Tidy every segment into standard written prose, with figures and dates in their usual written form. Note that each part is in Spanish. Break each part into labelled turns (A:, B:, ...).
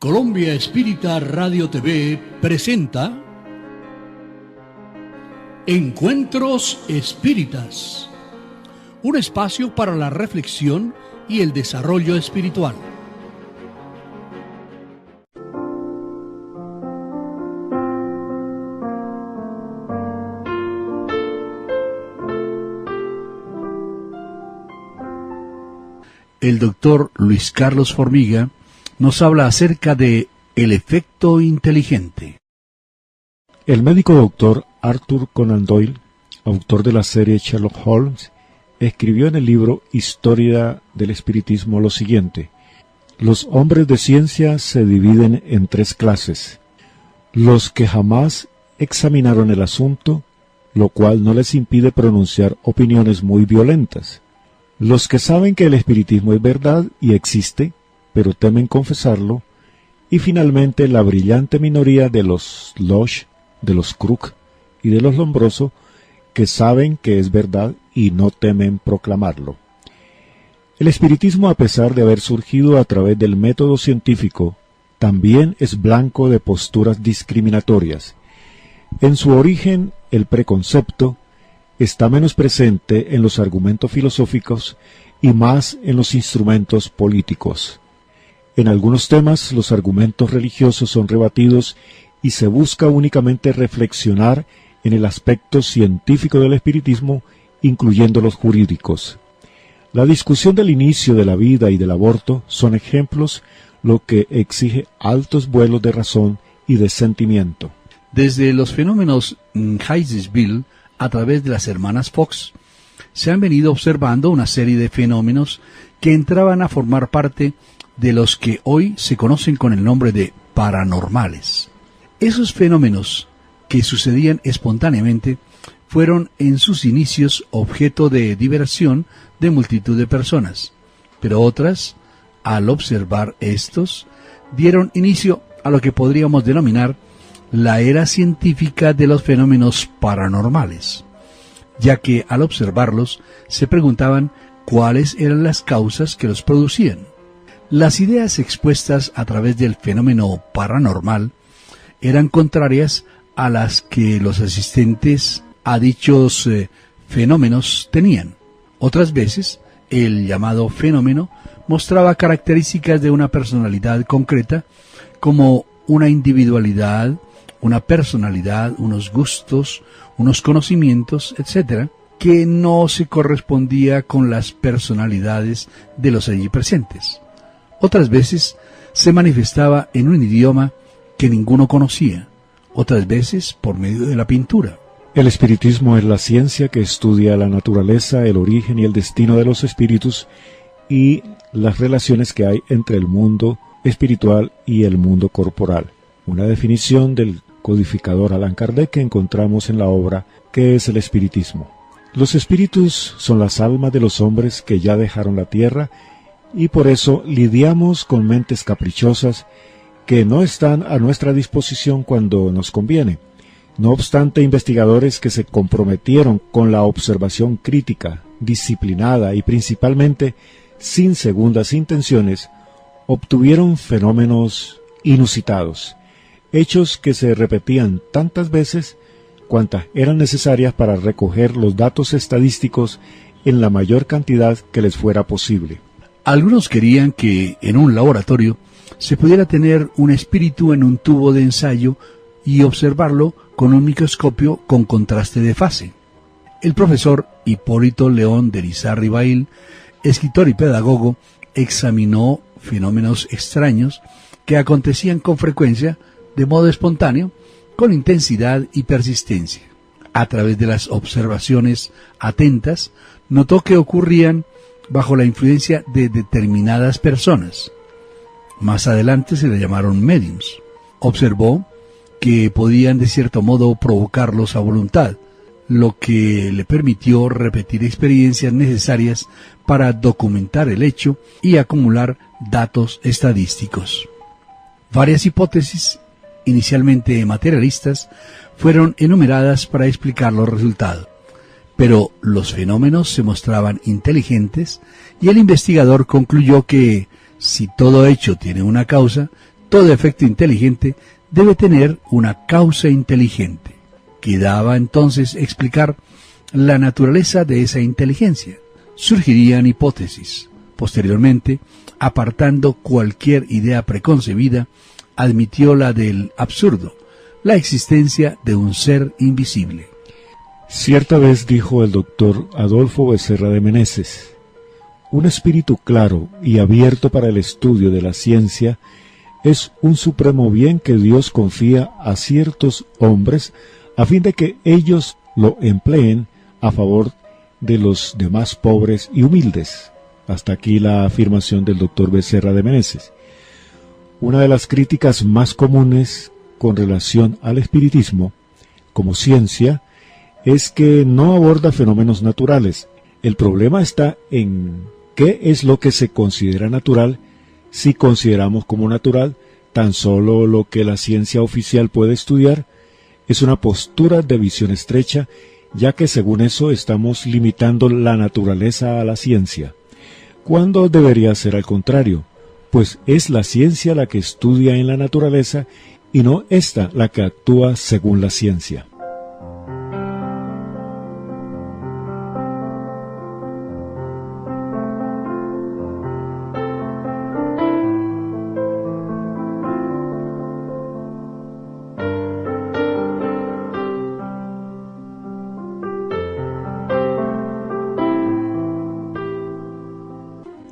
A: Colombia Espírita Radio TV presenta Encuentros Espíritas, un espacio para la reflexión y el desarrollo espiritual. El doctor Luis Carlos Formiga nos habla acerca de el efecto inteligente.
B: El médico doctor Arthur Conan Doyle, autor de la serie Sherlock Holmes, escribió en el libro Historia del Espiritismo lo siguiente: los hombres de ciencia se dividen en tres clases: los que jamás examinaron el asunto, lo cual no les impide pronunciar opiniones muy violentas; los que saben que el espiritismo es verdad y existe, pero temen confesarlo; y finalmente la brillante minoría de los Lodge, de los Crook y de los Lombroso, que saben que es verdad y no temen proclamarlo. El espiritismo, a pesar de haber surgido a través del método científico, también es blanco de posturas discriminatorias. En su origen, el preconcepto está menos presente en los argumentos filosóficos y más en los instrumentos políticos. En algunos temas, los argumentos religiosos son rebatidos y se busca únicamente reflexionar en el aspecto científico del espiritismo, incluyendo los jurídicos. La discusión del inicio de la vida y del aborto son ejemplos, lo que exige altos vuelos de razón y de sentimiento.
A: Desde los fenómenos Higgsville a través de las hermanas Fox, se han venido observando una serie de fenómenos que entraban a formar parte de los que hoy se conocen con el nombre de paranormales. Esos fenómenos, que sucedían espontáneamente, fueron en sus inicios objeto de diversión de multitud de personas, pero otras, al observar estos, dieron inicio a lo que podríamos denominar la era científica de los fenómenos paranormales, ya que al observarlos se preguntaban cuáles eran las causas que los producían. Las ideas expuestas a través del fenómeno paranormal eran contrarias a las que los asistentes a dichos fenómenos tenían. Otras veces, el llamado fenómeno mostraba características de una personalidad concreta, como una individualidad, una personalidad, unos gustos, unos conocimientos, etc., que no se correspondía con las personalidades de los allí presentes. Otras veces se manifestaba en un idioma que ninguno conocía, otras veces por medio de la pintura.
B: El espiritismo es la ciencia que estudia la naturaleza, el origen y el destino de los espíritus y las relaciones que hay entre el mundo espiritual y el mundo corporal. Una definición del codificador Allan Kardec que encontramos en la obra ¿Qué es el espiritismo? Los espíritus son las almas de los hombres que ya dejaron la tierra, y por eso lidiamos con mentes caprichosas que no están a nuestra disposición cuando nos conviene. No obstante, investigadores que se comprometieron con la observación crítica, disciplinada y principalmente sin segundas intenciones, obtuvieron fenómenos inusitados, hechos que se repetían tantas veces cuantas eran necesarias para recoger los datos estadísticos en la mayor cantidad que les fuera posible.
A: Algunos querían que en un laboratorio se pudiera tener un espíritu en un tubo de ensayo y observarlo con un microscopio con contraste de fase. El profesor Hipólito León de Lizarri Bail, escritor y pedagogo, examinó fenómenos extraños que acontecían con frecuencia, de modo espontáneo, con intensidad y persistencia. A través de las observaciones atentas, notó que ocurrían bajo la influencia de determinadas personas. Más adelante se le llamaron médiums. Observó que podían de cierto modo provocarlos a voluntad, lo que le permitió repetir experiencias necesarias para documentar el hecho y acumular datos estadísticos. Varias hipótesis, inicialmente materialistas, fueron enumeradas para explicar los resultados. Pero los fenómenos se mostraban inteligentes y el investigador concluyó que, si todo hecho tiene una causa, todo efecto inteligente debe tener una causa inteligente. Quedaba entonces explicar la naturaleza de esa inteligencia. Surgirían hipótesis. Posteriormente, apartando cualquier idea preconcebida, admitió la del absurdo, la existencia de un ser invisible.
B: Cierta vez dijo el doctor Adolfo Becerra de Meneses: un espíritu claro y abierto para el estudio de la ciencia es un supremo bien que Dios confía a ciertos hombres a fin de que ellos lo empleen a favor de los demás pobres y humildes. Hasta aquí la afirmación del doctor Becerra de Meneses. Una de las críticas más comunes con relación al espiritismo como ciencia es que no aborda fenómenos naturales. El problema está en qué es lo que se considera natural si consideramos como natural tan solo lo que la ciencia oficial puede estudiar. Es una postura de visión estrecha, ya que según eso estamos limitando la naturaleza a la ciencia, cuando debería ser al contrario, pues es la ciencia la que estudia en la naturaleza y no ésta la que actúa según la ciencia.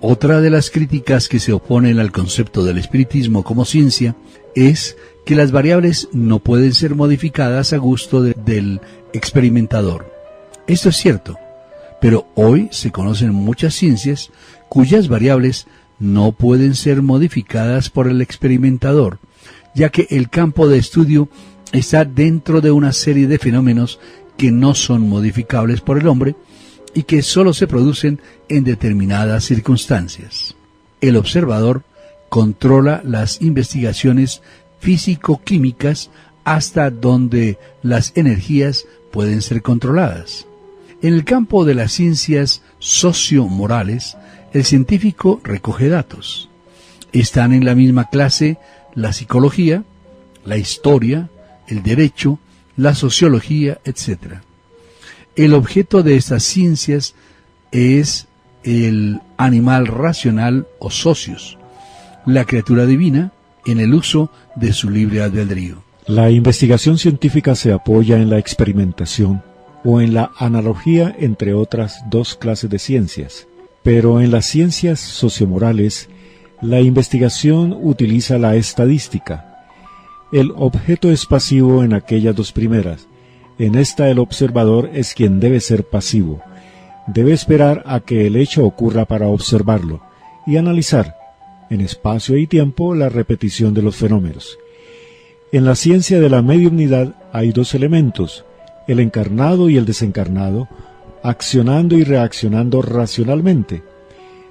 A: Otra de las críticas que se oponen al concepto del espiritismo como ciencia es que las variables no pueden ser modificadas a gusto del experimentador. Esto es cierto, pero hoy se conocen muchas ciencias cuyas variables no pueden ser modificadas por el experimentador, ya que el campo de estudio está dentro de una serie de fenómenos que no son modificables por el hombre y que solo se producen en determinadas circunstancias. El observador controla las investigaciones físico-químicas hasta donde las energías pueden ser controladas. En el campo de las ciencias socio-morales, el científico recoge datos. Están en la misma clase la psicología, la historia, el derecho, la sociología, etc. El objeto de estas ciencias es el animal racional o socios, la criatura divina en el uso de su libre albedrío.
B: La investigación científica se apoya en la experimentación o en la analogía entre otras dos clases de ciencias, pero en las ciencias sociomorales la investigación utiliza la estadística. El objeto es pasivo en aquellas dos primeras. En esta el observador es quien debe ser pasivo. Debe esperar a que el hecho ocurra para observarlo y analizar, en espacio y tiempo, la repetición de los fenómenos. En la ciencia de la mediumnidad hay dos elementos, el encarnado y el desencarnado, accionando y reaccionando racionalmente.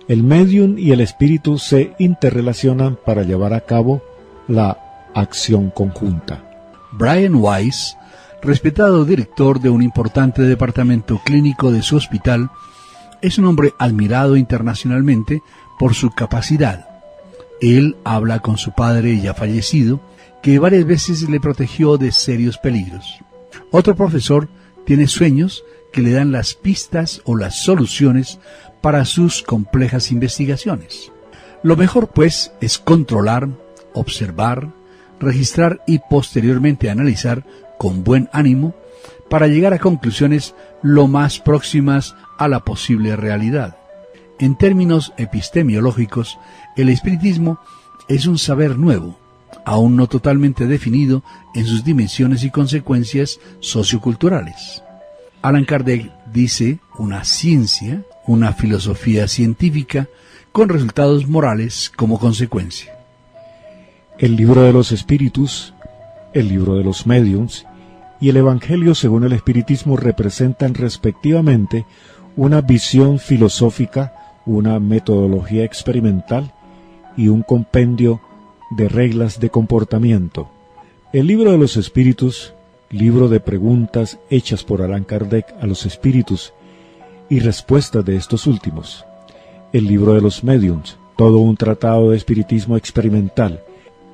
B: El médium y el espíritu se interrelacionan para llevar a cabo la acción conjunta.
A: Brian Weiss, respetado director de un importante departamento clínico de su hospital, es un hombre admirado internacionalmente por su capacidad. Él habla con su padre ya fallecido, que varias veces le protegió de serios peligros. Otro profesor tiene sueños que le dan las pistas o las soluciones para sus complejas investigaciones. Lo mejor, pues, es controlar, observar, registrar y posteriormente analizar con buen ánimo para llegar a conclusiones lo más próximas a la posible realidad. En términos epistemiológicos, el espiritismo es un saber nuevo, aún no totalmente definido en sus dimensiones y consecuencias socioculturales. Allan Kardec dice una ciencia, una filosofía científica con resultados morales como consecuencia.
B: El libro de los espíritus, el libro de los médiums y el Evangelio según el espiritismo representan respectivamente una visión filosófica, una metodología experimental y un compendio de reglas de comportamiento. El libro de los espíritus, libro de preguntas hechas por Allan Kardec a los espíritus y respuestas de estos últimos. El libro de los médiums, todo un tratado de espiritismo experimental.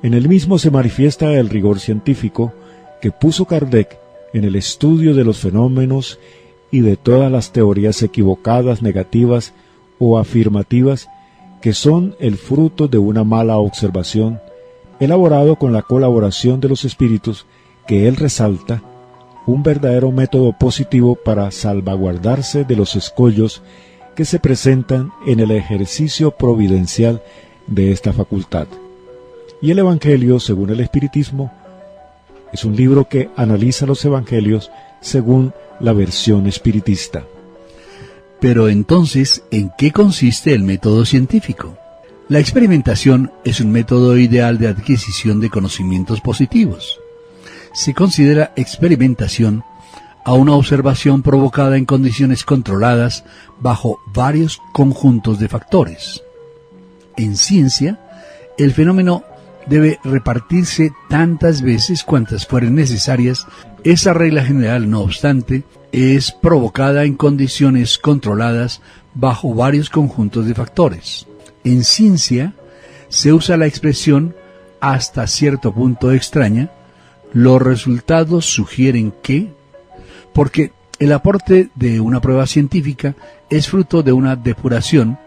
B: En el mismo se manifiesta el rigor científico que puso Kardec en el estudio de los fenómenos y de todas las teorías equivocadas, negativas o afirmativas que son el fruto de una mala observación, elaborado con la colaboración de los espíritus que él resalta, un verdadero método positivo para salvaguardarse de los escollos que se presentan en el ejercicio providencial de esta facultad. Y el Evangelio, según el Espiritismo, es un libro que analiza los Evangelios según la versión espiritista.
A: Pero entonces, ¿en qué consiste el método científico? La experimentación es un método ideal de adquisición de conocimientos positivos. Se considera experimentación a una observación provocada en condiciones controladas bajo varios conjuntos de factores. En ciencia, el fenómeno debe repartirse tantas veces cuantas fueren necesarias. Esa regla general, no obstante, es provocada en condiciones controladas bajo varios conjuntos de factores. En ciencia se usa la expresión hasta cierto punto extraña, los resultados sugieren que, porque el aporte de una prueba científica es fruto de una depuración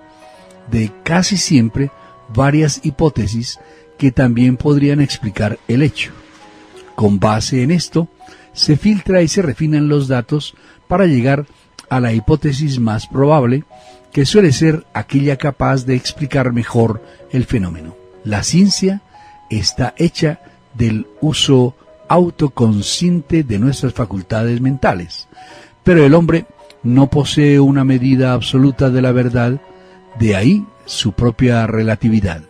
A: de casi siempre varias hipótesis que también podrían explicar el hecho. Con base en esto, se filtra y se refinan los datos para llegar a la hipótesis más probable, que suele ser aquella capaz de explicar mejor el fenómeno. La ciencia está hecha del uso autoconsciente de nuestras facultades mentales, pero el hombre no posee una medida absoluta de la verdad, de ahí su propia relatividad.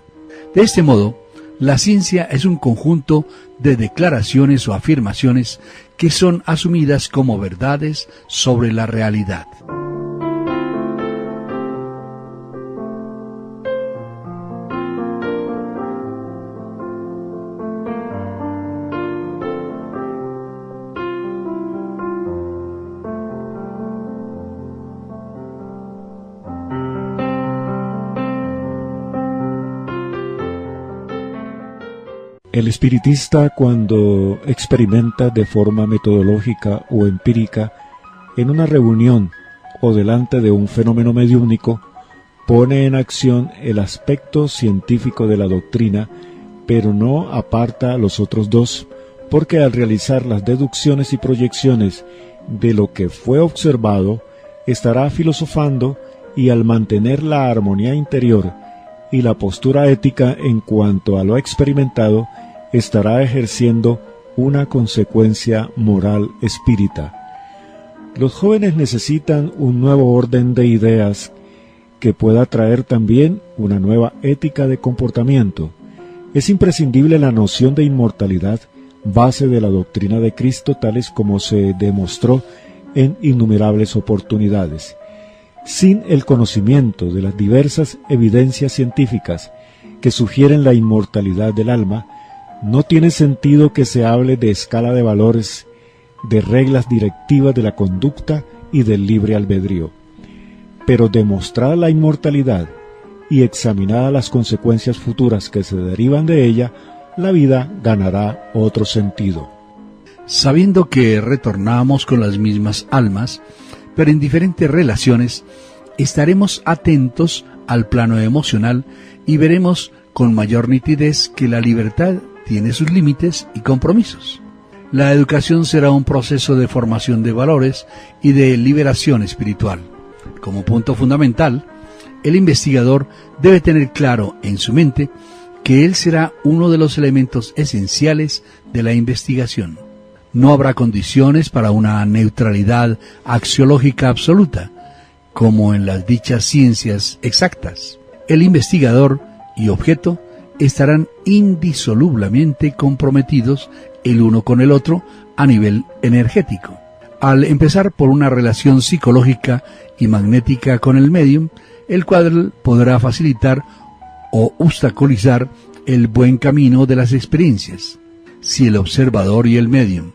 A: De este modo, la ciencia es un conjunto de declaraciones o afirmaciones que son asumidas como verdades sobre la realidad.
B: El espiritista, cuando experimenta de forma metodológica o empírica en una reunión o delante de un fenómeno mediúmnico, pone en acción el aspecto científico de la doctrina, pero no aparta los otros dos, porque al realizar las deducciones y proyecciones de lo que fue observado, estará filosofando, y al mantener la armonía interior y la postura ética en cuanto a lo experimentado, estará ejerciendo una consecuencia moral espírita. Los jóvenes necesitan un nuevo orden de ideas que pueda traer también una nueva ética de comportamiento. Es imprescindible la noción de inmortalidad, base de la doctrina de Cristo, tales como se demostró en innumerables oportunidades. Sin el conocimiento de las diversas evidencias científicas que sugieren la inmortalidad del alma, no tiene sentido que se hable de escala de valores, de reglas directivas de la conducta y del libre albedrío. Pero demostrada la inmortalidad y examinadas las consecuencias futuras que se derivan de ella, la vida ganará otro sentido.
A: Sabiendo que retornamos con las mismas almas, pero en diferentes relaciones, estaremos atentos al plano emocional y veremos con mayor nitidez que la libertad tiene sus límites y compromisos. La educación será un proceso de formación de valores y de liberación espiritual. Como punto fundamental, el investigador debe tener claro en su mente que él será uno de los elementos esenciales de la investigación. No habrá condiciones para una neutralidad axiológica absoluta, como en las dichas ciencias exactas. El investigador y objeto estarán indisolublemente comprometidos el uno con el otro a nivel energético. Al empezar por una relación psicológica y magnética con el médium, el cual podrá facilitar o obstaculizar el buen camino de las experiencias. Si el observador y el médium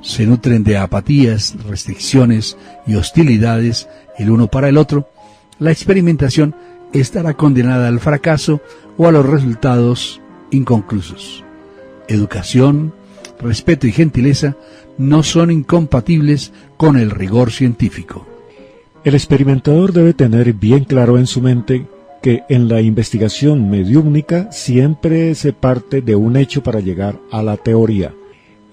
A: se nutren de apatías, restricciones y hostilidades el uno para el otro, la experimentación estará condenada al fracaso o a los resultados inconclusos. educación, respeto y gentileza no son incompatibles con el rigor científico.
B: El experimentador debe tener bien claro en su mente que en la investigación mediúmnica siempre se parte de un hecho para llegar a la teoría.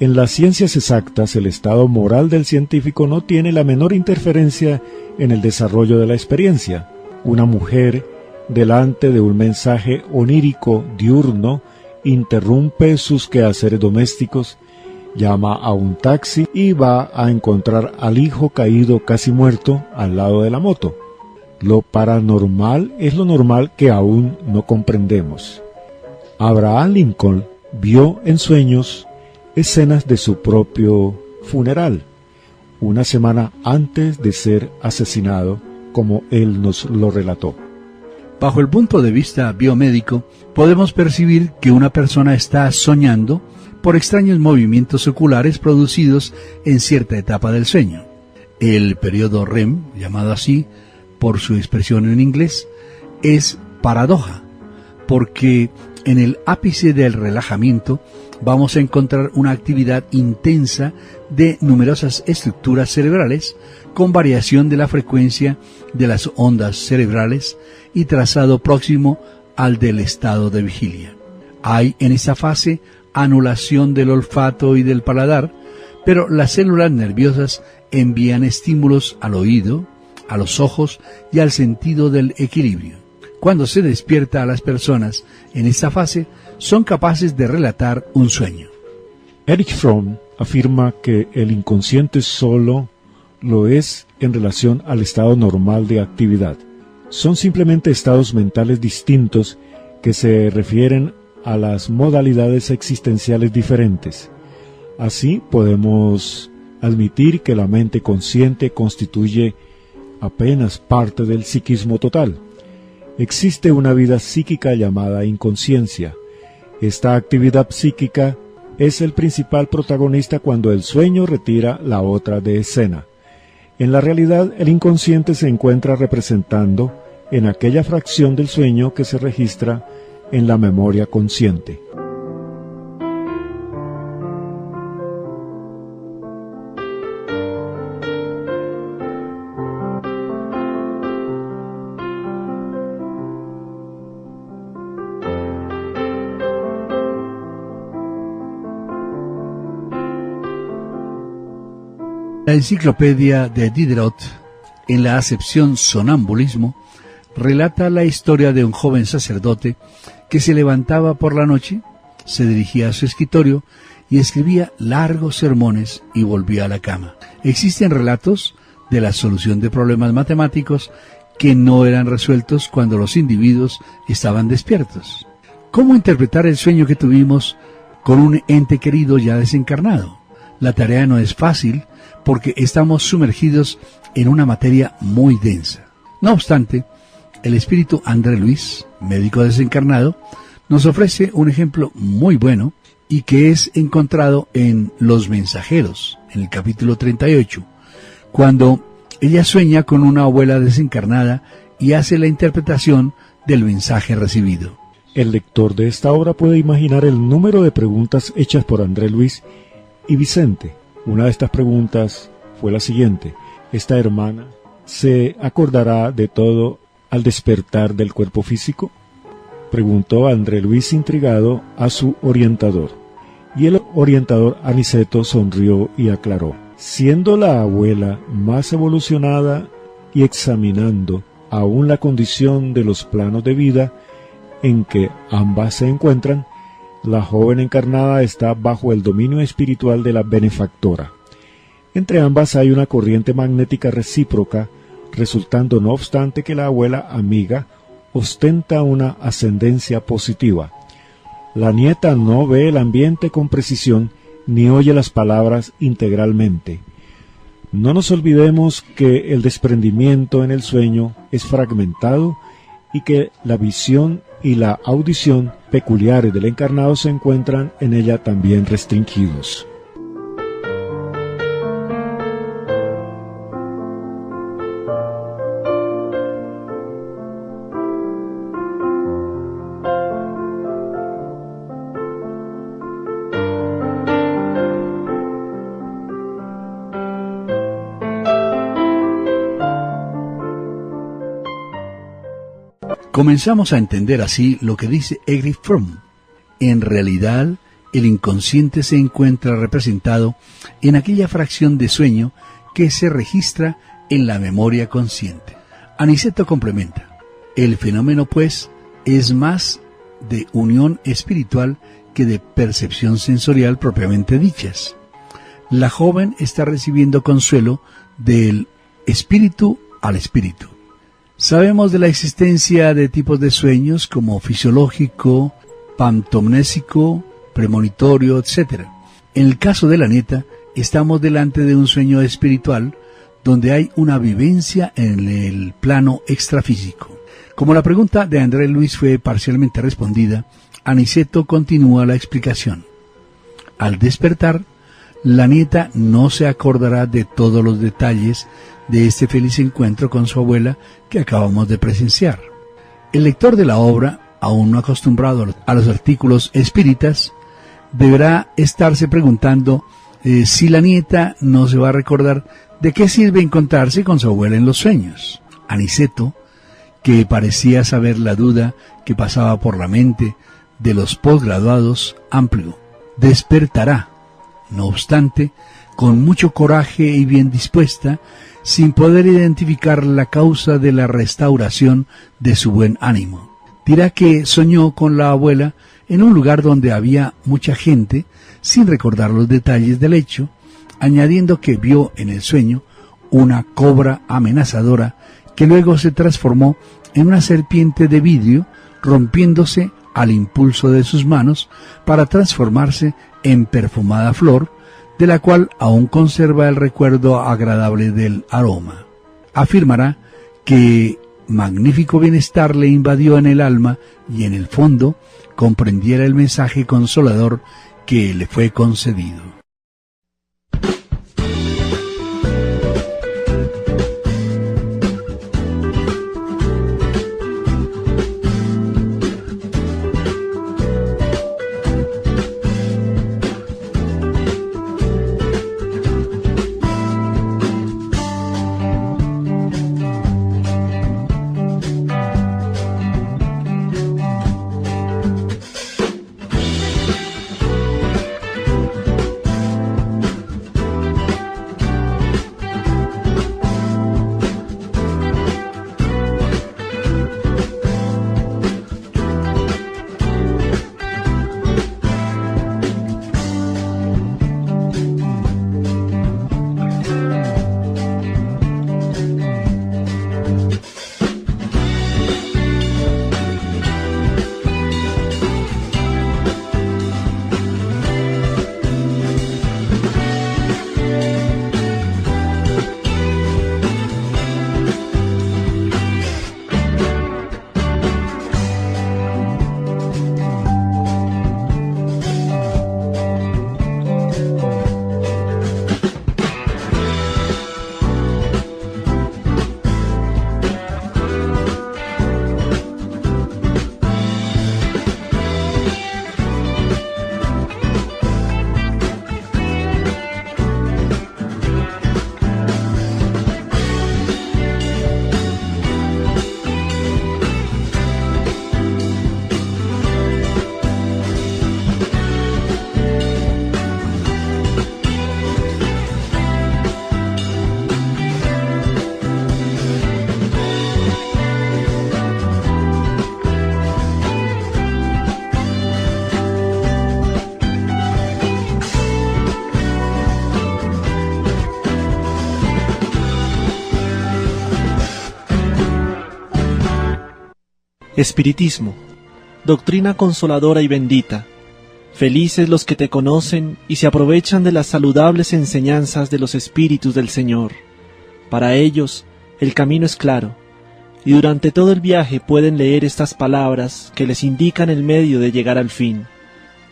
B: En las ciencias exactas, el estado moral del científico no tiene la menor interferencia en el desarrollo de la experiencia. Una mujer, delante de un mensaje onírico diurno, interrumpe sus quehaceres domésticos, llama a un taxi y va a encontrar al hijo caído casi muerto al lado de la moto. Lo paranormal es lo normal que aún no comprendemos. Abraham Lincoln vio en sueños escenas de su propio funeral, una semana antes de ser asesinado, como él nos lo relató.
A: Bajo el punto de vista biomédico, podemos percibir que una persona está soñando por extraños movimientos oculares producidos en cierta etapa del sueño. El periodo REM, llamado así por su expresión en inglés, es paradoja, porque en el ápice del relajamiento vamos a encontrar una actividad intensa de numerosas estructuras cerebrales con variación de la frecuencia de las ondas cerebrales y trazado próximo al del estado de vigilia. Hay en esa fase anulación del olfato y del paladar, pero las células nerviosas envían estímulos al oído, a los ojos y al sentido del equilibrio. Cuando se despierta a las personas en esta fase, son capaces de relatar un sueño.
B: Erich Fromm afirma que el inconsciente solo lo es en relación al estado normal de actividad. Son simplemente estados mentales distintos que se refieren a las modalidades existenciales diferentes. Así podemos admitir que la mente consciente constituye apenas parte del psiquismo total. Existe una vida psíquica llamada inconsciencia. Esta actividad psíquica es el principal protagonista cuando el sueño retira la otra de escena. En la realidad, el inconsciente se encuentra representando en aquella fracción del sueño que se registra en la memoria consciente.
A: La enciclopedia de Diderot, en la acepción sonambulismo, relata la historia de un joven sacerdote que se levantaba por la noche, se dirigía a su escritorio y escribía largos sermones y volvía a la cama. Existen relatos de la solución de problemas matemáticos que no eran resueltos cuando los individuos estaban despiertos. ¿Cómo interpretar el sueño que tuvimos con un ente querido ya desencarnado? La tarea no es fácil porque estamos sumergidos en una materia muy densa. No obstante, el espíritu André Luis, médico desencarnado, nos ofrece un ejemplo muy bueno y que es encontrado en Los Mensajeros, en el capítulo 38, cuando ella sueña con una abuela desencarnada y hace la interpretación del mensaje recibido.
B: El lector de esta obra puede imaginar el número de preguntas hechas por André Luis y Vicente. Una de estas preguntas fue la siguiente: ¿esta hermana se acordará de todo al despertar del cuerpo físico? Preguntó André Luis intrigado a su orientador. Y el orientador Aniceto sonrió y aclaró: siendo la abuela más evolucionada y examinando aún la condición de los planos de vida en que ambas se encuentran, la joven encarnada está bajo el dominio espiritual de la benefactora. Entre ambas hay una corriente magnética recíproca, resultando no obstante que la abuela amiga ostenta una ascendencia positiva. La nieta no ve el ambiente con precisión ni oye las palabras integralmente. No nos olvidemos que el desprendimiento en el sueño es fragmentado y que la visión y la audición peculiares del encarnado se encuentran en ella también restringidos.
A: Comenzamos a entender así lo que dice Erich Fromm. En realidad, el inconsciente se encuentra representado en aquella fracción de sueño que se registra en la memoria consciente. Aniceto complementa: el fenómeno, pues, es más de unión espiritual que de percepción sensorial propiamente dichas. La joven está recibiendo consuelo del espíritu al espíritu. Sabemos de la existencia de tipos de sueños como fisiológico, pantomnésico, premonitorio, etc. En el caso de la nieta, estamos delante de un sueño espiritual donde hay una vivencia en el plano extrafísico. Como la pregunta de André Luis fue parcialmente respondida, Aniceto continúa la explicación. Al despertar, la nieta no se acordará de todos los detalles de este feliz encuentro con su abuela que acabamos de presenciar. El lector de la obra, aún no acostumbrado a los artículos espíritas, deberá estarse preguntando si la nieta no se va a recordar de qué sirve encontrarse con su abuela en los sueños. Aniceto, que parecía saber la duda que pasaba por la mente de los posgraduados, amplió: despertará, no obstante, con mucho coraje y bien dispuesta, sin poder identificar la causa de la restauración de su buen ánimo. Dirá que soñó con la abuela en un lugar donde había mucha gente, sin recordar los detalles del hecho, añadiendo que vio en el sueño una cobra amenazadora que luego se transformó en una serpiente de vidrio, rompiéndose al impulso de sus manos para transformarse en perfumada flor, de la cual aún conserva el recuerdo agradable del aroma. Afirmará que magnífico bienestar le invadió en el alma y en el fondo comprendiera el mensaje consolador que le fue concedido.
C: Espiritismo, doctrina consoladora y bendita. Felices los que te conocen y se aprovechan de las saludables enseñanzas de los espíritus del Señor. Para ellos, el camino es claro, y durante todo el viaje pueden leer estas palabras que les indican el medio de llegar al fin.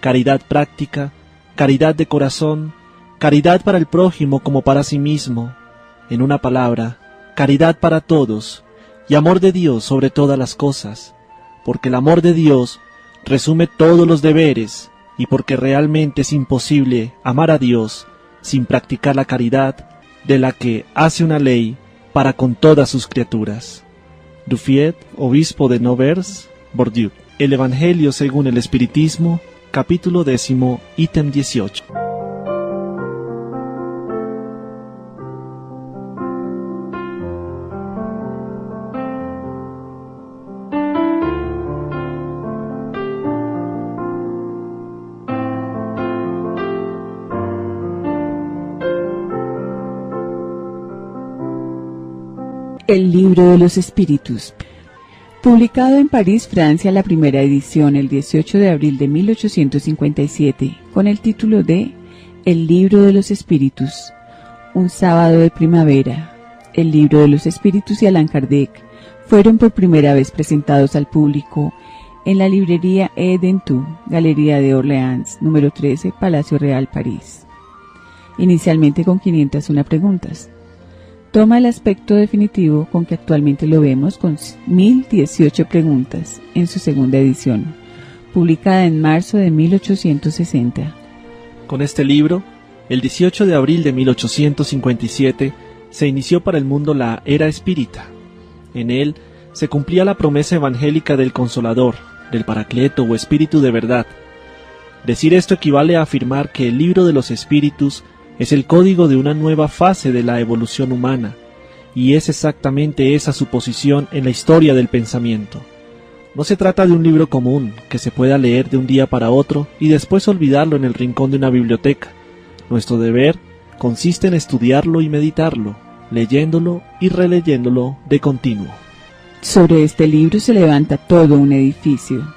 C: Caridad práctica, caridad de corazón, caridad para el prójimo como para sí mismo. En una palabra, caridad para todos, y amor de Dios sobre todas las cosas, porque el amor de Dios resume todos los deberes, y porque realmente es imposible amar a Dios sin practicar la caridad de la que hace una ley para con todas sus criaturas. Duffiet, obispo de Nevers, Bordeaux. El Evangelio según el Espiritismo, capítulo 10, ítem 18.
D: El libro de los espíritus. Publicado en París, Francia, la primera edición el 18 de abril de 1857, con el título de El libro de los espíritus. Un sábado de primavera, el libro de los espíritus y Allan Kardec fueron por primera vez presentados al público en la librería Edentu, Galería de Orleans, número 13, Palacio Real, París. Inicialmente con 501 preguntas. Toma el aspecto definitivo con que actualmente lo vemos con 1018 preguntas en su segunda edición, publicada en marzo de 1860.
C: Con este libro, el 18 de abril de 1857, se inició para el mundo la era espírita. En él se cumplía la promesa evangélica del Consolador, del Paracleto o Espíritu de verdad. Decir esto equivale a afirmar que el libro de los espíritus es el código de una nueva fase de la evolución humana, y es exactamente esa su posición en la historia del pensamiento. No se trata de un libro común, que se pueda leer de un día para otro y después olvidarlo en el rincón de una biblioteca. Nuestro deber consiste en estudiarlo y meditarlo, leyéndolo y releyéndolo de continuo.
D: Sobre este libro se levanta todo un edificio.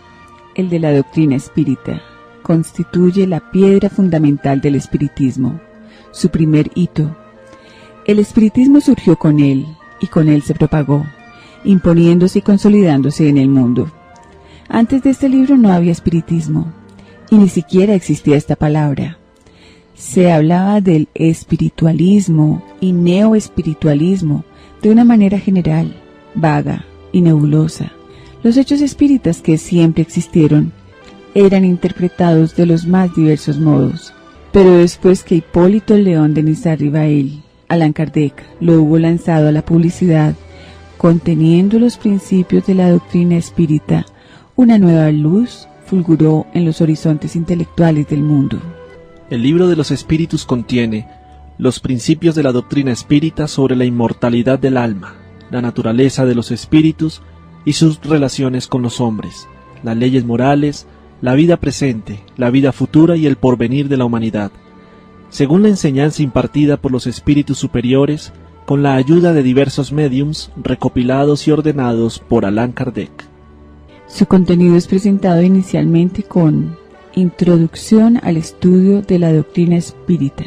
D: El de la doctrina espírita constituye la piedra fundamental del espiritismo, su primer hito. El espiritismo surgió con él, y con él se propagó, imponiéndose y consolidándose en el mundo. Antes de este libro no había espiritismo, y ni siquiera existía esta palabra. Se hablaba del espiritualismo y neoespiritualismo de una manera general, vaga y nebulosa. Los hechos espíritas que siempre existieron eran interpretados de los más diversos modos. Pero después que Hipólito León de Nizar-Ribail, Allan Kardec, lo hubo lanzado a la publicidad, conteniendo los principios de la doctrina espírita, una nueva luz fulguró en los horizontes intelectuales del mundo.
C: El libro de los espíritus contiene los principios de la doctrina espírita sobre la inmortalidad del alma, la naturaleza de los espíritus y sus relaciones con los hombres, las leyes morales, la vida presente, la vida futura y el porvenir de la humanidad, según la enseñanza impartida por los espíritus superiores, con la ayuda de diversos médiums recopilados y ordenados por Allan Kardec.
D: Su contenido es presentado inicialmente con Introducción al estudio de la doctrina espírita,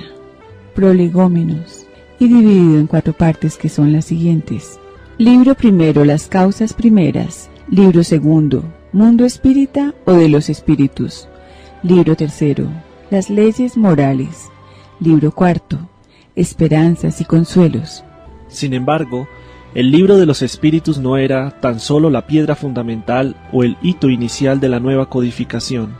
D: prolegómenos, y dividido en 4 partes que son las siguientes. Libro primero, las causas primeras. Libro segundo, Mundo espírita o de los espíritus. Libro tercero, las leyes morales. Libro cuarto, esperanzas y consuelos.
C: Sin embargo, el libro de los espíritus no era tan solo la piedra fundamental o el hito inicial de la nueva codificación,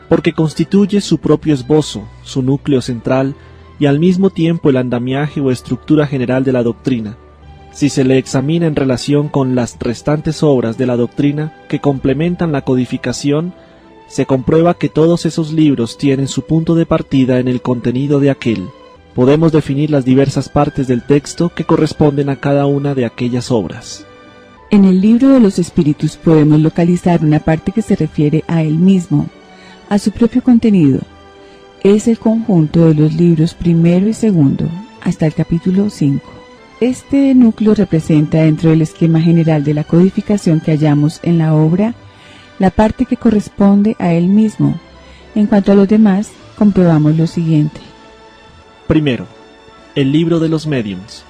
C: porque constituye su propio esbozo, su núcleo central y al mismo tiempo el andamiaje o estructura general de la doctrina. Si se le examina en relación con las restantes obras de la doctrina que complementan la codificación, se comprueba que todos esos libros tienen su punto de partida en el contenido de aquel. Podemos definir las diversas partes del texto que corresponden a cada una de aquellas obras.
D: En el libro de los espíritus podemos localizar una parte que se refiere a él mismo, a su propio contenido. Es el conjunto de los libros primero y segundo, hasta el capítulo 5. Este núcleo representa dentro del esquema general de la codificación que hallamos en la obra la parte que corresponde a él mismo. En cuanto a los demás, comprobamos lo siguiente.
C: Primero, el libro de los médiums,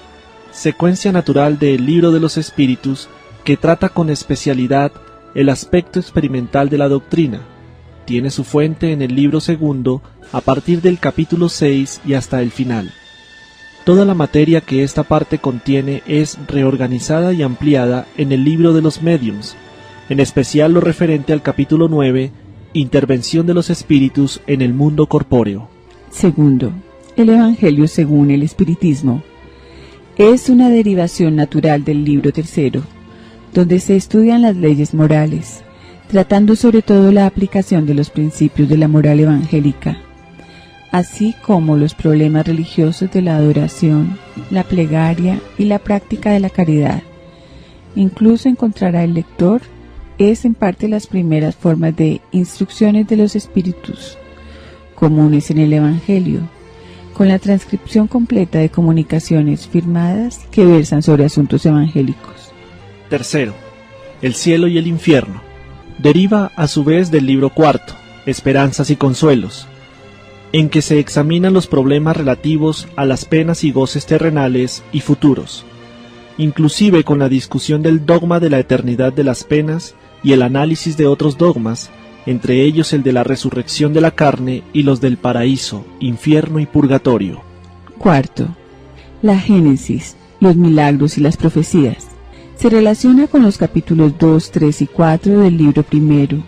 C: secuencia natural del libro de los espíritus que trata con especialidad el aspecto experimental de la doctrina. Tiene su fuente en el libro segundo a partir del capítulo 6 y hasta el final. Toda la materia que esta parte contiene es reorganizada y ampliada en el libro de los médiums, en especial lo referente al capítulo 9, Intervención de los espíritus en el mundo corpóreo.
D: Segundo, el Evangelio según el espiritismo. Es una derivación natural del libro tercero, donde se estudian las leyes morales, tratando sobre todo la aplicación de los principios de la moral evangélica, así como los problemas religiosos de la adoración, la plegaria y la práctica de la caridad. Incluso encontrará el lector es en parte las primeras formas de instrucciones de los espíritus comunes en el Evangelio, con la transcripción completa de comunicaciones firmadas que versan sobre asuntos evangélicos.
C: Tercero, el cielo y el infierno. Deriva a su vez del libro cuarto, Esperanzas y Consuelos, en que se examinan los problemas relativos a las penas y goces terrenales y futuros, inclusive con la discusión del dogma de la eternidad de las penas y el análisis de otros dogmas, entre ellos el de la resurrección de la carne y los del paraíso, infierno y purgatorio.
D: Cuarto, la Génesis, los milagros y las profecías. Se relaciona con los capítulos 2, 3 y 4 del libro primero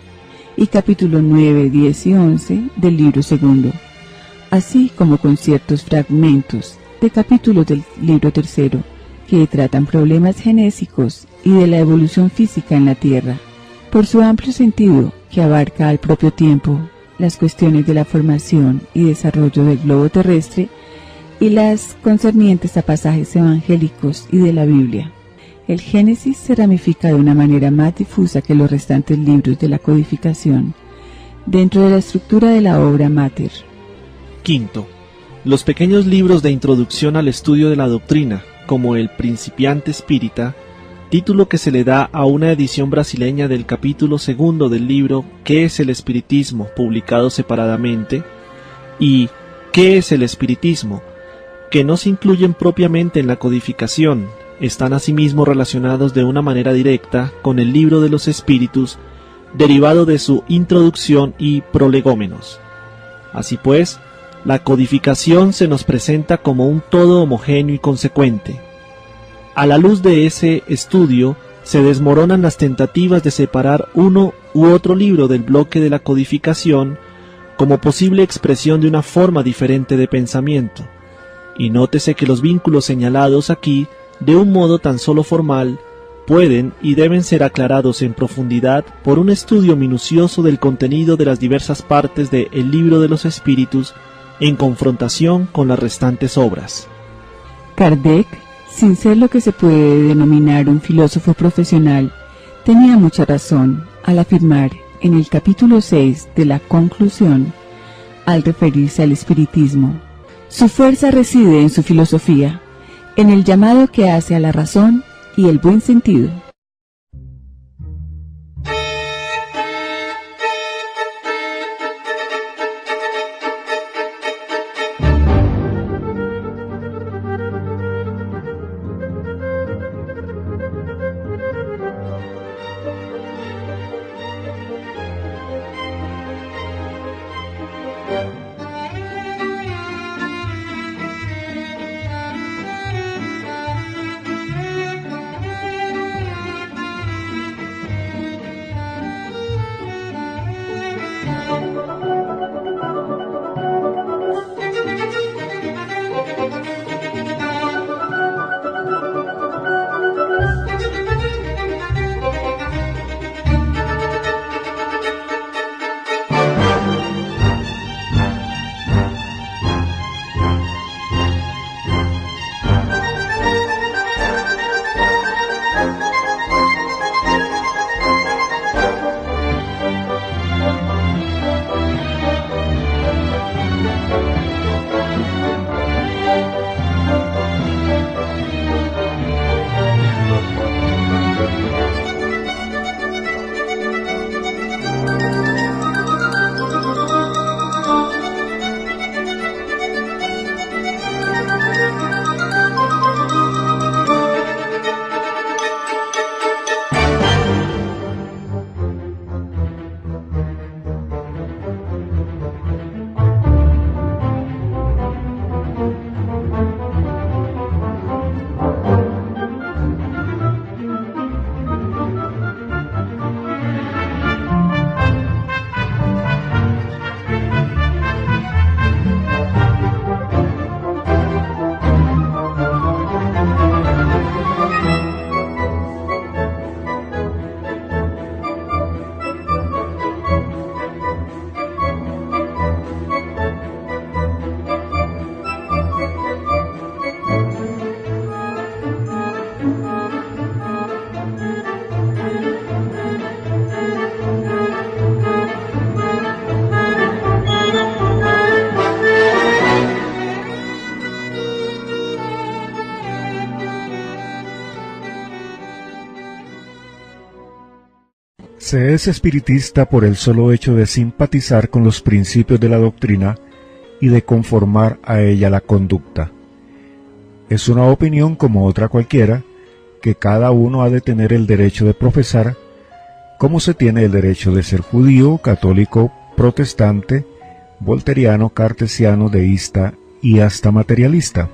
D: y capítulos 9, 10 y 11 del libro segundo, así como con ciertos fragmentos de capítulos del libro tercero que tratan problemas genésicos y de la evolución física en la Tierra. Por su amplio sentido, que abarca al propio tiempo las cuestiones de la formación y desarrollo del globo terrestre y las concernientes a pasajes evangélicos y de la Biblia. El Génesis se ramifica de una manera más difusa que los restantes libros de la codificación, dentro de la estructura de la obra Mater.
C: Quinto, los pequeños libros de introducción al estudio de la doctrina, como el Principiante Espírita, título que se le da a una edición brasileña del capítulo segundo del libro ¿Qué es el Espiritismo?, publicado separadamente, y ¿Qué es el Espiritismo?, que no se incluyen propiamente en la codificación, están asimismo relacionados de una manera directa con el libro de los Espíritus, derivado de su introducción y prolegómenos. Así pues, la codificación se nos presenta como un todo homogéneo y consecuente. A la luz de ese estudio, se desmoronan las tentativas de separar uno u otro libro del bloque de la codificación como posible expresión de una forma diferente de pensamiento. Y nótese que los vínculos señalados aquí, de un modo tan solo formal, pueden y deben ser aclarados en profundidad por un estudio minucioso del contenido de las diversas partes de El Libro de los Espíritus en confrontación con las restantes obras.
D: Kardec, sin ser lo que se puede denominar un filósofo profesional, tenía mucha razón al afirmar en el capítulo 6 de la Conclusión, al referirse al espiritismo: su fuerza reside en su filosofía, en el llamado que hace a la razón y el buen sentido.
B: Se es espiritista por el solo hecho de simpatizar con los principios de la doctrina y de conformar a ella la conducta. Es una opinión como otra cualquiera, que cada uno ha de tener el derecho de profesar, como se tiene el derecho de ser judío, católico, protestante, volteriano, cartesiano, deísta y hasta materialista.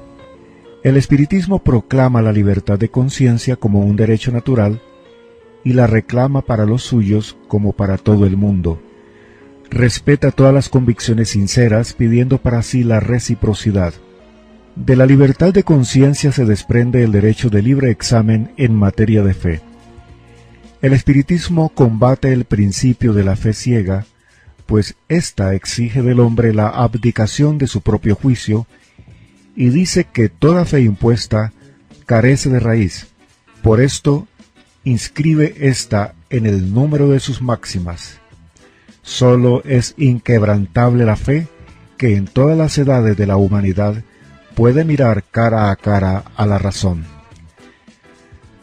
B: El espiritismo proclama la libertad de conciencia como un derecho natural y la reclama para los suyos como para todo el mundo. Respeta todas las convicciones sinceras, pidiendo para sí la reciprocidad. De la libertad de conciencia se desprende el derecho de libre examen en materia de fe. El espiritismo combate el principio de la fe ciega, pues ésta exige del hombre la abdicación de su propio juicio, y dice que toda fe impuesta carece de raíz. Por esto, inscribe ésta en el número de sus máximas. Sólo es inquebrantable la fe que en todas las edades de la humanidad puede mirar cara a cara a la razón.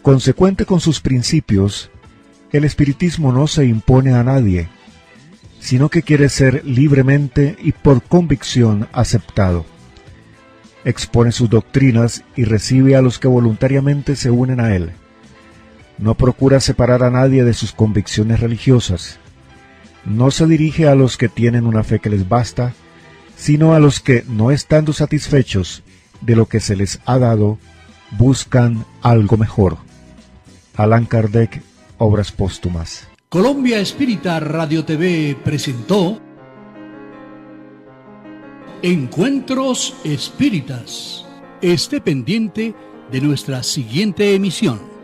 B: Consecuente con sus principios, el espiritismo no se impone a nadie, sino que quiere ser libremente y por convicción aceptado. Expone sus doctrinas y recibe a los que voluntariamente se unen a él. No procura separar a nadie de sus convicciones religiosas. No se dirige a los que tienen una fe que les basta, sino a los que, no estando satisfechos de lo que se les ha dado, buscan algo mejor. Allan Kardec, Obras póstumas.
A: Colombia Espírita Radio TV presentó Encuentros Espíritas. Esté pendiente de nuestra siguiente emisión.